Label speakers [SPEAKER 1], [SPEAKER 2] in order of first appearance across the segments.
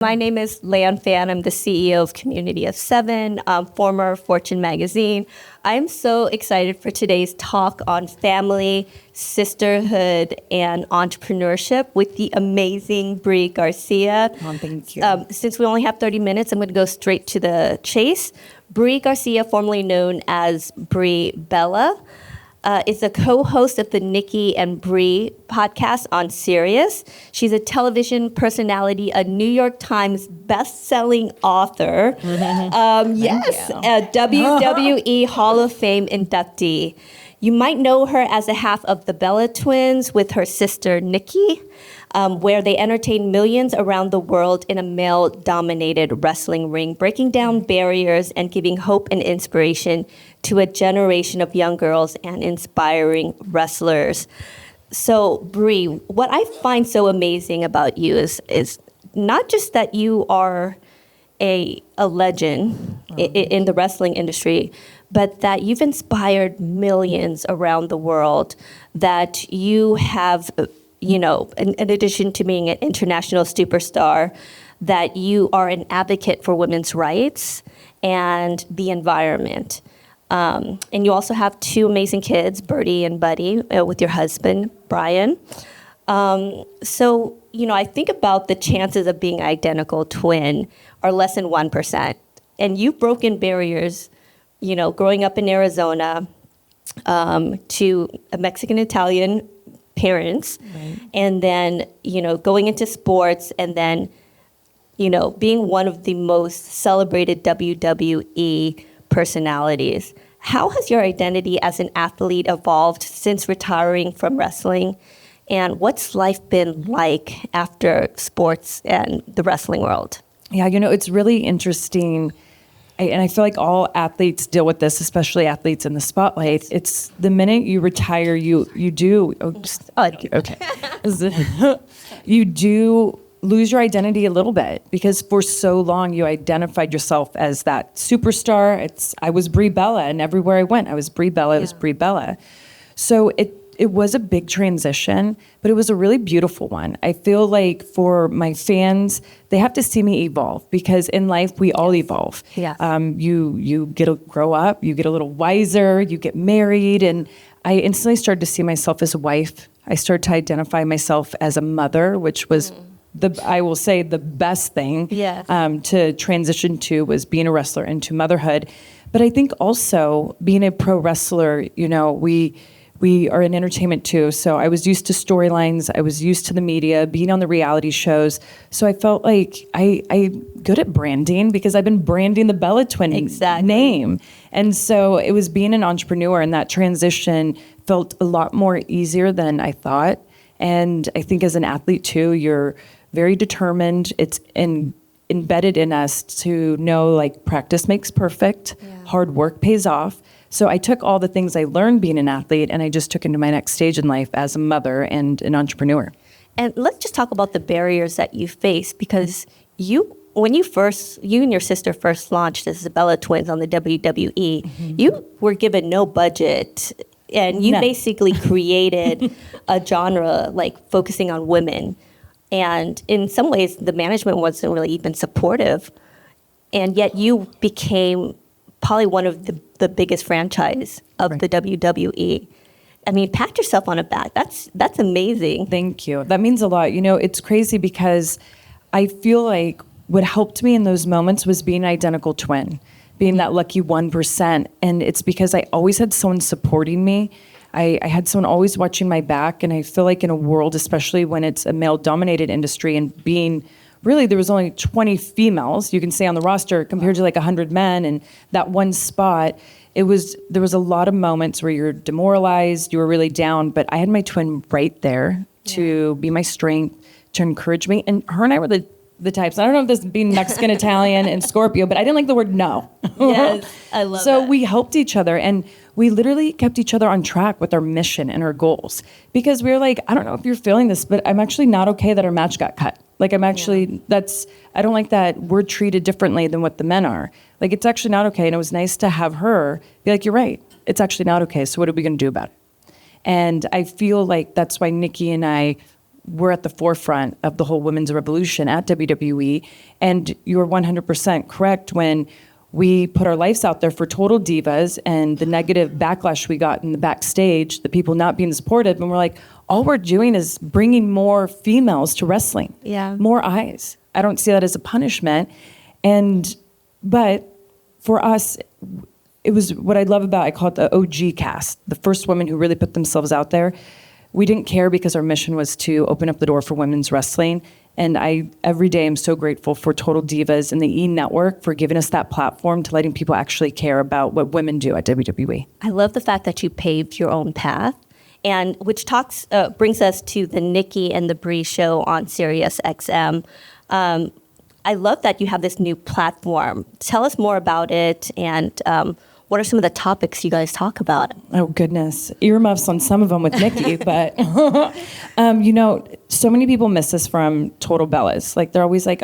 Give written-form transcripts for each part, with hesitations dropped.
[SPEAKER 1] My name is Lan Phan. I'm the CEO of Community of Seven, former Fortune magazine. I'm so excited for today's talk on family, sisterhood, and entrepreneurship with the amazing Brie Garcia.
[SPEAKER 2] Oh, thank you.
[SPEAKER 1] Since we only have 30 minutes, I'm going to go straight to the chase. Brie Garcia, formerly known as Brie Bella, is a co-host of the Nikki and Brie podcast on Sirius. She's a television personality, a New York Times bestselling author. Yes, a WWE Hall of Fame inductee. You might know her as a half of the Bella twins with her sister Nikki, where they entertain millions around the world in a male-dominated wrestling ring, breaking down barriers and giving hope and inspiration to a generation of young girls and inspiring wrestlers. So, Brie, what I find so amazing about you is not just that you are a legend in the wrestling industry, but that you've inspired millions around the world, that you have, in addition to being an international superstar, that you are an advocate for women's rights and the environment. And you also have two amazing kids, Birdie and Buddy, with your husband, Brian. So, I think about the chances of being an identical twin are less than 1%. And you've broken barriers, growing up in Arizona, to a Mexican-Italian parents, right. And then, going into sports, and then, being one of the most celebrated WWE personalities. How has your identity as an athlete evolved since retiring from wrestling? And what's life been like after sports and the wrestling world?
[SPEAKER 2] Yeah, it's really interesting. And I feel like all athletes deal with this, especially athletes in the spotlight. It's the minute you retire, you do. Okay. You do lose your identity a little bit, because for so long you identified yourself as that superstar. I was Brie Bella, and everywhere I went, I was Brie Bella. It was Brie Bella. So it was a big transition, but it was a really beautiful one. I feel like for my fans, they have to see me evolve, because in life we all evolve.
[SPEAKER 1] Yes.
[SPEAKER 2] You get to grow up, you get a little wiser, you get married, and I instantly started to see myself as a wife. I started to identify myself as a mother, which was I will say the best thing to transition to was being a wrestler into motherhood. But I think also being a pro wrestler, we are in entertainment too. So I was used to storylines. I was used to the media, being on the reality shows. So I felt like I'm good at branding, because I've been branding the Bella Twin name. And so it was being an entrepreneur, and that transition felt a lot more easier than I thought. And I think as an athlete too, you're very determined. It's embedded in us to know, like, practice makes perfect. Yeah. Hard work pays off. So I took all the things I learned being an athlete, and I just took into my next stage in life as a mother and an entrepreneur.
[SPEAKER 1] And let's just talk about the barriers that you face, because when you and your sister first launched as the Bella Twins on the WWE, you were given no budget, and you basically created a genre like focusing on women. And in some ways, the management wasn't really even supportive. And yet you became probably one of the biggest franchise of the WWE. I mean, pat yourself on the back. That's amazing.
[SPEAKER 2] Thank you. That means a lot. It's crazy, because I feel like what helped me in those moments was being an identical twin, being that lucky 1%. And it's because I always had someone supporting me. I had someone always watching my back. And I feel like in a world, especially when it's a male-dominated industry, and being really, there was only 20 females, you can say, on the roster compared to like 100 men, and that one spot, there was a lot of moments where you're demoralized, you were really down, but I had my twin right there to be my strength, to encourage me. And her and I were the types, I don't know if this being Mexican, Italian, and Scorpio, but I didn't like the word no.
[SPEAKER 1] Yes, I love
[SPEAKER 2] So
[SPEAKER 1] that.
[SPEAKER 2] we helped each other, and we literally kept each other on track with our mission and our goals, because we were like, I don't know if you're feeling this, but I'm actually not okay that our match got cut. Like, I'm actually, I don't like that we're treated differently than what the men are. Like, it's actually not okay. And it was nice to have her be like, you're right, it's actually not okay. So what are we going to do about it? And I feel like that's why Nikki and I we're at the forefront of the whole women's revolution at WWE. And you're 100% correct when we put our lives out there for total divas and the negative backlash we got in the backstage, the people not being supportive. And we're like, all we're doing is bringing more females to wrestling, more eyes. I don't see that as a punishment. But for us, it was what I love about, I call it the OG cast, the first women who really put themselves out there. We didn't care because our mission was to open up the door for women's wrestling. And I, every day, am so grateful for Total Divas and the E! Network for giving us that platform to letting people actually care about what women do at WWE.
[SPEAKER 1] I love the fact that you paved your own path, and which brings us to the Nikki and the Brie Show on SiriusXM. I love that you have this new platform. Tell us more about it, and what are some of the topics you guys talk about?
[SPEAKER 2] Oh, goodness. Earmuffs on some of them with Nikki, but, so many people miss us from Total Bellas. Like, they're always like,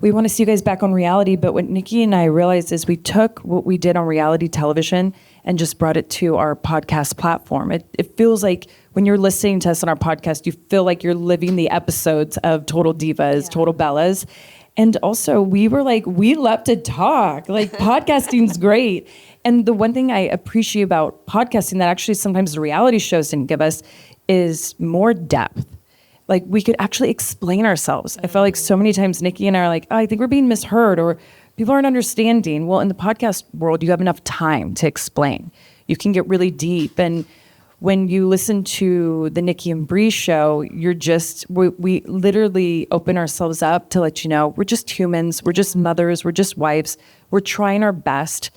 [SPEAKER 2] we want to see you guys back on reality. But what Nikki and I realized is we took what we did on reality television and just brought it to our podcast platform. It feels like when you're listening to us on our podcast, you feel like you're living the episodes of Total Divas, Total Bellas. And also, we were like, we love to talk. Like, podcasting's great. And the one thing I appreciate about podcasting that actually sometimes the reality shows didn't give us is more depth. Like, we could actually explain ourselves. I felt like so many times Nikki and I are like, I think we're being misheard, or people aren't understanding. Well, in the podcast world, you have enough time to explain. You can get really deep. And when you listen to the Nikki and Brie Show, we literally open ourselves up to let you know we're just humans, we're just mothers, we're just wives, we're trying our best.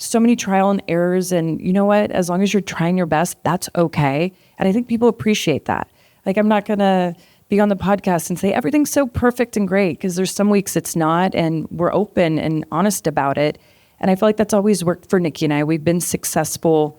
[SPEAKER 2] So many trial and errors, and you know what? As long as you're trying your best, that's okay. And I think people appreciate that. Like, I'm not gonna be on the podcast and say everything's so perfect and great, because there's some weeks it's not, and we're open and honest about it. And I feel like that's always worked for Nikki and I. We've been successful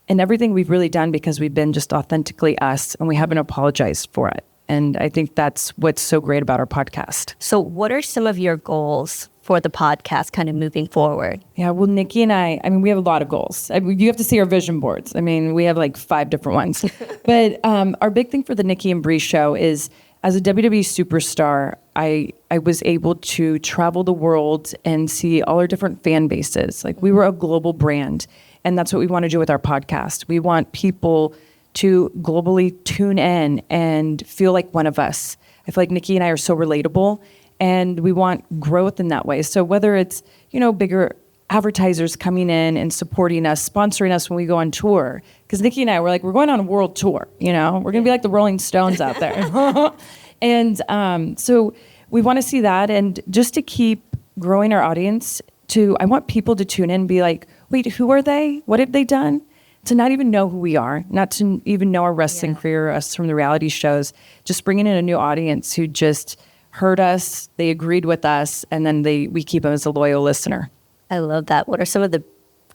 [SPEAKER 2] in everything we've really done because we've been just authentically us, and we haven't apologized for it. And I think that's what's so great about our podcast.
[SPEAKER 1] So what are some of your goals for the podcast kind of moving forward?
[SPEAKER 2] Yeah, well, Nikki and I mean, we have a lot of goals. You have to see our vision boards. I mean, we have like 5 different ones. But our big thing for the Nikki and Brie Show is, as a WWE superstar, I was able to travel the world and see all our different fan bases. Like, we were a global brand, and that's what we want to do with our podcast. We want people to globally tune in and feel like one of us. I feel like Nikki and I are so relatable, and we want growth in that way. So whether it's, bigger advertisers coming in and supporting us, sponsoring us when we go on tour, because Nikki and I, we're going on a world tour, we're going to be like the Rolling Stones out there. And so we want to see that, and just to keep growing our audience, I want people to tune in and be like, wait, who are they? What have they done? To not even know who we are, not to even know our wrestling career, us from the reality shows, just bringing in a new audience who just heard us, they agreed with us, and then we keep them as a loyal listener.
[SPEAKER 1] I love that. What are some of the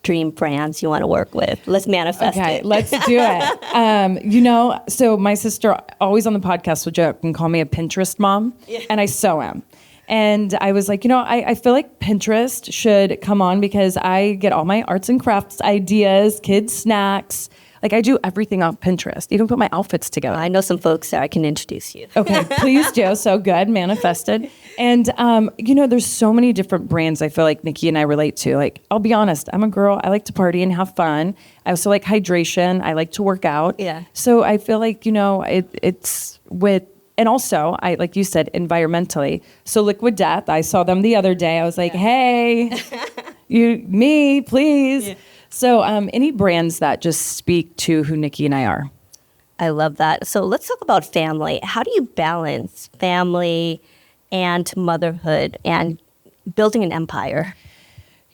[SPEAKER 1] dream brands you want to work with? Let's manifest it.
[SPEAKER 2] Let's do it. So my sister always on the podcast will joke and call me a Pinterest mom, and I so am. And I was like, I feel like Pinterest should come on, because I get all my arts and crafts ideas, kids' snacks. Like, I do everything off Pinterest, even put my outfits together.
[SPEAKER 1] I know some folks there. I can introduce you.
[SPEAKER 2] Okay, please do. So good, manifested. And, there's so many different brands I feel like Nikki and I relate to. Like, I'll be honest, I'm a girl. I like to party and have fun. I also like hydration. I like to work out.
[SPEAKER 1] Yeah.
[SPEAKER 2] So I feel like, it's with... And also, like you said, environmentally. So Liquid Death, I saw them the other day. I was like, hey, me, please. Yeah. So any brands that just speak to who Nikki and I are.
[SPEAKER 1] I love that. So let's talk about family. How do you balance family and motherhood and building an empire?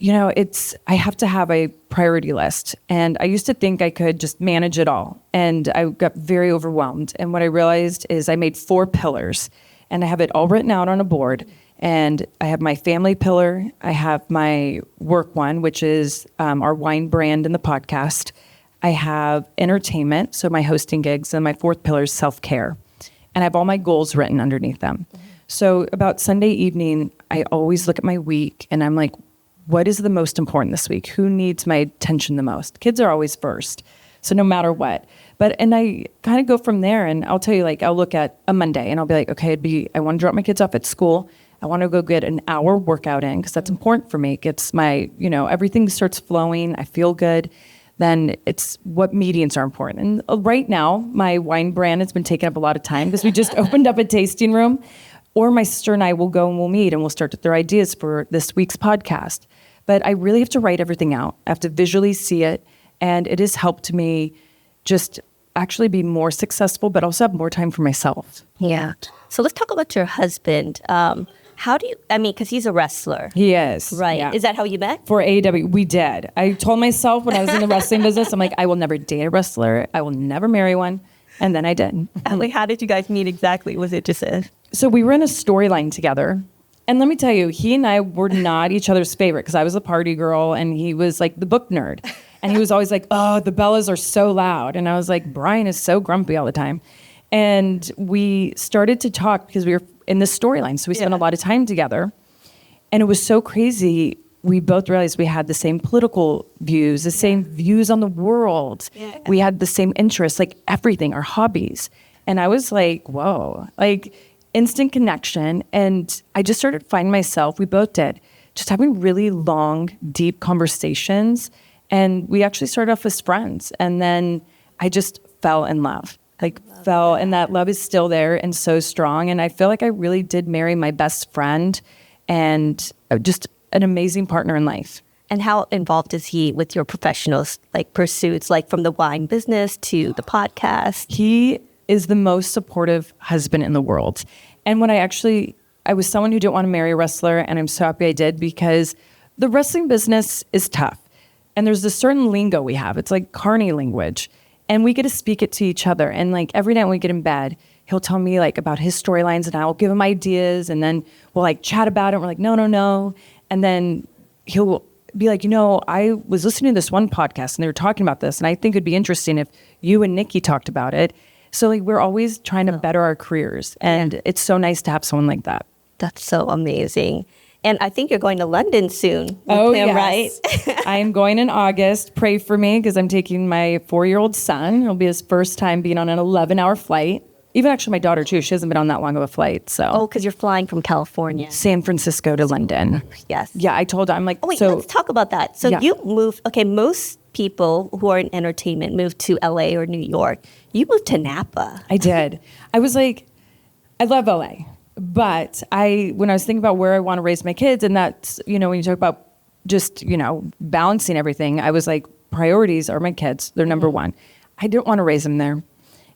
[SPEAKER 2] I have to have a priority list. And I used to think I could just manage it all. And I got very overwhelmed. And what I realized is I made 4 pillars, and I have it all written out on a board. And I have my family pillar. I have my work one, which is our wine brand and the podcast. I have entertainment, so my hosting gigs. And my 4th pillar is self-care. And I have all my goals written underneath them. Mm-hmm. So about Sunday evening, I always look at my week, and I'm like, what is the most important this week? Who needs my attention the most? Kids are always first. So no matter what. And I kind of go from there, and I'll tell you, like, I'll look at a Monday and I'll be like, okay, I want to drop my kids off at school. I want to go get an hour workout in because that's important for me. It gets my, everything starts flowing. I feel good. Then it's what meetings are important. And right now, my wine brand has been taking up a lot of time because we just opened up a tasting room. Or my sister and I will go and we'll meet and we'll start to throw ideas for this week's podcast. But I really have to write everything out. I have to visually see it. And it has helped me just actually be more successful, but also have more time for myself.
[SPEAKER 1] Yeah. So let's talk about your husband. How do you, because he's a wrestler.
[SPEAKER 2] He is.
[SPEAKER 1] Right.
[SPEAKER 2] Yeah.
[SPEAKER 1] Is that how you met?
[SPEAKER 2] For AEW, we did. I told myself when I was in the wrestling business, I'm like, I will never date a wrestler. I will never marry one. And then I did.
[SPEAKER 1] Like, how did you guys meet exactly? Was it just
[SPEAKER 2] So we were in a storyline together. And let me tell you, he and I were not each other's favorite because I was the party girl and he was like the book nerd. And he was always like, oh, the Bellas are so loud. And I was like, Brian is so grumpy all the time. And we started to talk because we were in this storyline. So we spent a lot of time together. And it was so crazy. We both realized we had the same political views, the same views on the world. Yeah. We had the same interests, like everything, our hobbies. And I was like, whoa, like instant connection. And I just started finding myself, we both did, just having really long, deep conversations. And we actually started off as friends. And then I just fell in love, and that love is still there and so strong. And I feel like I really did marry my best friend and just an amazing partner in life.
[SPEAKER 1] And how involved is he with your professional pursuits, like from the wine business to the podcast?
[SPEAKER 2] He is the most supportive husband in the world. And when I was someone who didn't want to marry a wrestler, and I'm so happy I did because the wrestling business is tough. And there's this certain lingo we have. It's like carny language. And we get to speak it to each other. And like every night when we get in bed, he'll tell me like about his storylines and I'll give him ideas. And then we'll like chat about it. And we're like, no. And then he'll be like, I was listening to this one podcast and they were talking about this. And I think it'd be interesting if you and Nikki talked about it. So like we're always trying to better our careers. And it's so nice to have someone like that.
[SPEAKER 1] That's so amazing. And I think you're going to London soon with him,
[SPEAKER 2] yes.
[SPEAKER 1] Right?
[SPEAKER 2] I am going in August. Pray for me because I'm taking my 4-year-old son. It'll be his first time being on an 11-hour flight. Even actually my daughter, too. She hasn't been on that long of a flight. So.
[SPEAKER 1] Because you're flying from California.
[SPEAKER 2] San Francisco to London.
[SPEAKER 1] Yes.
[SPEAKER 2] Yeah, I told her, I'm like,
[SPEAKER 1] let's talk about that. So you moved, most people who are in entertainment move to LA or New York. You moved to Napa.
[SPEAKER 2] I did. I was like, I love LA. But when I was thinking about where I want to raise my kids, and that's, when you talk about just, balancing everything, I was like, priorities are my kids. They're number one. I didn't want to raise them there.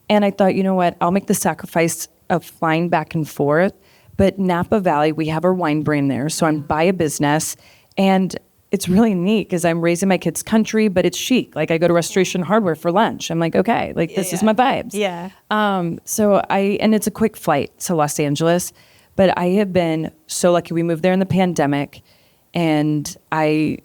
[SPEAKER 2] And I thought, you know what, I'll make the sacrifice of flying back and forth. But Napa Valley, we have our wine brand there. So I'm by a business. And it's really neat because I'm raising my kids country, but it's chic. Like I go to Restoration Hardware for lunch. I'm like, okay, this is my vibes.
[SPEAKER 1] Yeah.
[SPEAKER 2] And it's a quick flight to Los Angeles, but I have been so lucky. We moved there in the pandemic and I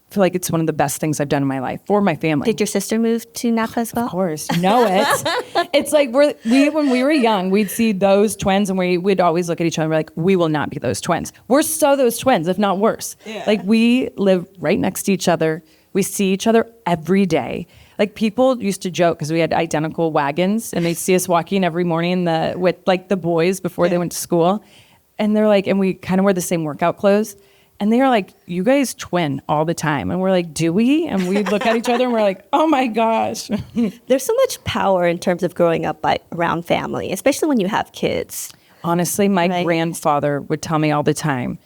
[SPEAKER 2] feel like it's one of the best things I've done in my life for my family.
[SPEAKER 1] Did your sister move to Napa as well?
[SPEAKER 2] Of course. You know it. It's like when we were young, we'd see those twins and we'd always look at each other and we're like, we will not be those twins. We're so those twins, if not worse. Yeah. Like we live right next to each other. We see each other every day. Like people used to joke because we had identical wagons and they'd see us walking every morning with like the boys before they went to school. And they're like, and we kind of wear the same workout clothes. And they are like, you guys twin all the time. And we're like, do we? And we look at each other and we're like, oh my gosh.
[SPEAKER 1] There's so much power in terms of growing up around family, especially when you have kids.
[SPEAKER 2] Honestly, my grandfather would tell me all the time,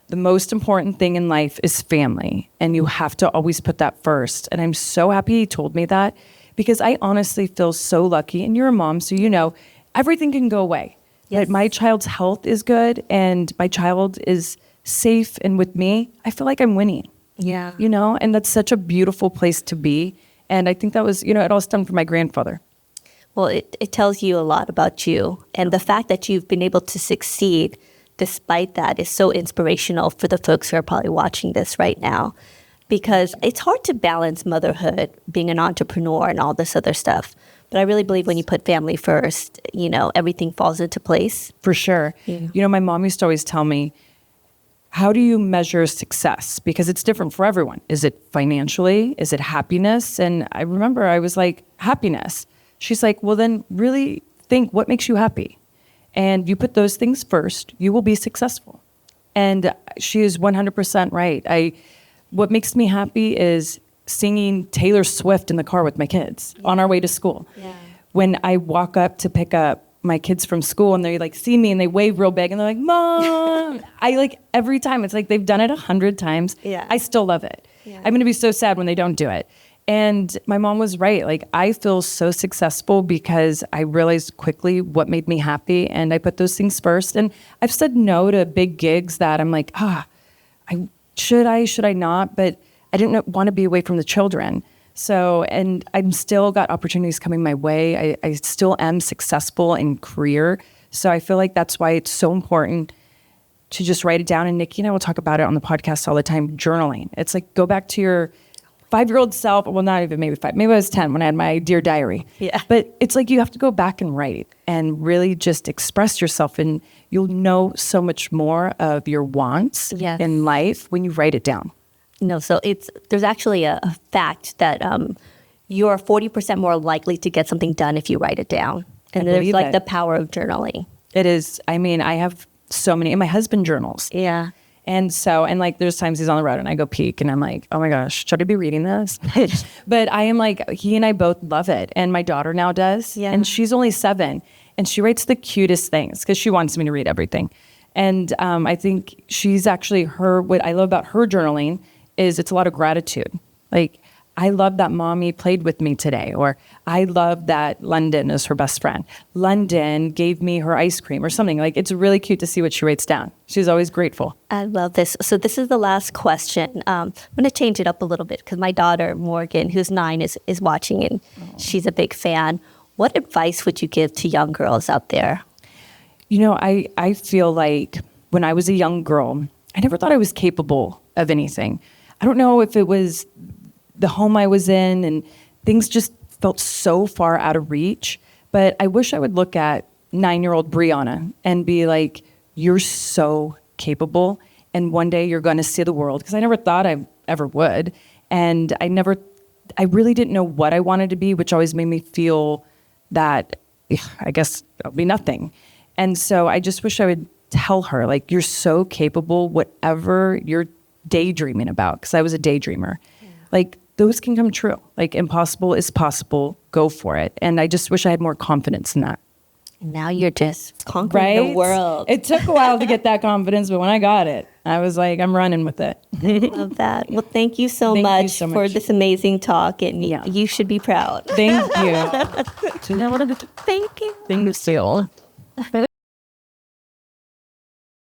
[SPEAKER 2] the most important thing in life is family. And you have to always put that first. And I'm so happy he told me that because I honestly feel so lucky. And you're a mom, so everything can go away. Yes. But my child's health is good and my child is safe and with me, I feel like I'm winning.
[SPEAKER 1] Yeah.
[SPEAKER 2] And that's such a beautiful place to be. And I think that was, it all stemmed from my grandfather.
[SPEAKER 1] Well, it tells you a lot about you. And the fact that you've been able to succeed despite that is so inspirational for the folks who are probably watching this right now. Because it's hard to balance motherhood, being an entrepreneur and all this other stuff. But I really believe when you put family first, everything falls into place.
[SPEAKER 2] For sure. Yeah. My mom used to always tell me, how do you measure success? Because it's different for everyone. Is it financially? Is it happiness? And I remember I was like, happiness. She's like, well, then really think what makes you happy. And you put those things first, you will be successful. And she is 100% right. What makes me happy is singing Taylor Swift in the car with my kids on our way to school.
[SPEAKER 1] Yeah.
[SPEAKER 2] When I walk up to pick up my kids from school and they like see me and they wave real big and they're like, Mom, I like every time, it's like they've done it 100 times.
[SPEAKER 1] Yeah.
[SPEAKER 2] I still love it.
[SPEAKER 1] Yeah.
[SPEAKER 2] I'm going to be so sad when they don't do it. And my mom was right. Like, I feel so successful because I realized quickly what made me happy and I put those things first. And I've said no to big gigs that I'm like, should I not? But I didn't want to be away from the children. So, and I'm still got opportunities coming my way. I still am successful in career. So I feel like that's why it's so important to just write it down. And Nikki and I will talk about it on the podcast all the time, journaling. It's like, go back to your 5-year-old self. Well, not even maybe 5. Maybe I was 10 when I had my Dear Diary.
[SPEAKER 1] Yeah.
[SPEAKER 2] But it's like you have to go back and write and really just express yourself. And you'll know so much more of your wants in life when you write it down.
[SPEAKER 1] No, so there's actually a fact that you're 40% more likely to get something done if you write it down. And there's like the power of journaling.
[SPEAKER 2] It is. I mean, I have so many, and my husband journals.
[SPEAKER 1] Yeah.
[SPEAKER 2] And so, and like there's times he's on the road and I go peek and I'm like, oh my gosh, should I be reading this? But I am like, he and I both love it. And my daughter now does. Yeah. And she's only 7 and she writes the cutest things because she wants me to read everything. And I think she's actually what I love about her journaling is it's a lot of gratitude. Like, I love that mommy played with me today, or I love that London is her best friend. London gave me her ice cream or something. Like, it's really cute to see what she writes down. She's always grateful.
[SPEAKER 1] I love this. So this is the last question. I'm going to change it up a little bit because my daughter, Morgan, who's 9, is watching and she's a big fan. What advice would you give to young girls out there?
[SPEAKER 2] You know, I feel like when I was a young girl, I never thought I was capable of anything. I don't know if it was the home I was in and things just felt so far out of reach, but I wish I would look at 9-year-old Brianna and be like, you're so capable and one day you're going to see the world, because I never thought I ever would. And I really didn't know what I wanted to be, which always made me feel that I guess I'll be nothing. And so I just wish I would tell her, like, you're so capable, whatever you're daydreaming about, because I was a daydreamer. Yeah. Like, those can come true. Like, impossible is possible. Go for it. And I just wish I had more confidence in that.
[SPEAKER 1] And now you're just conquering the world.
[SPEAKER 2] It took a while to get that confidence, but when I got it, I was like, I'm running with it.
[SPEAKER 1] I love that. Well, thank you so much for this amazing talk, and you should be proud.
[SPEAKER 2] Thank you.
[SPEAKER 1] Thank you.
[SPEAKER 2] Thank you.